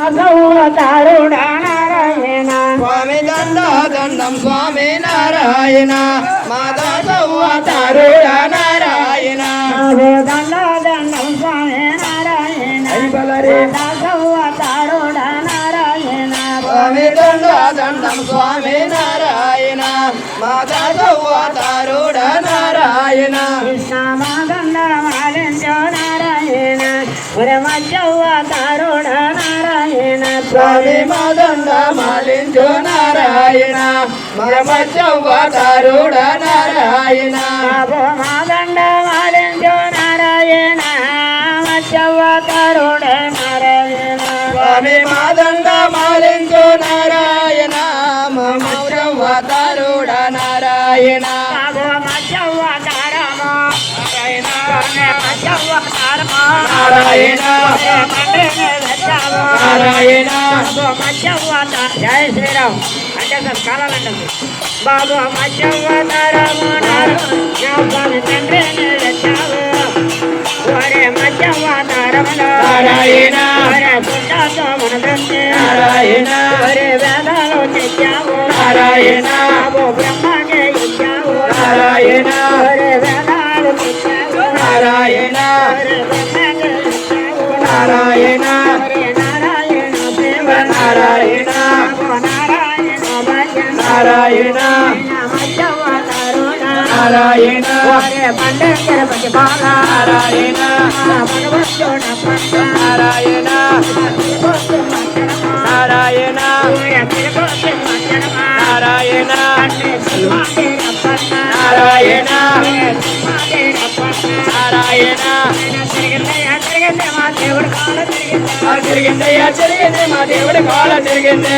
అవతారుడా నారాయణ స్వామి దండం స్వామి నారాయణ మాదాస అవతారుడా నారాయణ దండం స్వామి నారాయణ అవతారుడా నారాయణ స్వామి దండం స్వామి నారాయణ మాదాస అవతారుడా నారాయణ కృష్ణ మాదండ మాలించో నారాయణ అవతారుడా నారాయణ స్వామి మాదండ మాలించో నారాయణ అవతారుడా నారాయణ మాదండ మాలించో నారాయణ అవతారుడా నారాయణ స్వామి మాదండ మాలించో నారాయణ అవతారుడా నారాయణ నారాయణ నారాయణ జయ శ్రీరామ్ అంటే సార్ కాలాలంటే బాబు మధ్యవతారము నారాయణ తండ్రి ఒరే మధ్యవతారములో నారాయణ నారాయణ ఒరే వేదాలు తెచ్చావు నారాయణ బాబు బ్రహ్మకే ఇచ్చావు నారాయణ ఒరే వేదాలు తెచ్చావు నారాయణ ఒరే బ్రహ్మకే ఇచ్చావు నారాయణ ఒరే నారాయణ దేవ నారాయణ నారాయణ భజన నారాయణ మధ్యవతారుణ నారాయణ ఒరే పండే తిరుపతి బాల నారాయణ భగవంతుడ పండ నారాయణ నారాయణ నారాయణ నారాయణ నారాయణ తిరిగిందయ్యా తిరిగింది మా దేవుడి కాల తిరిగింది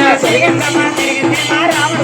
మా రామ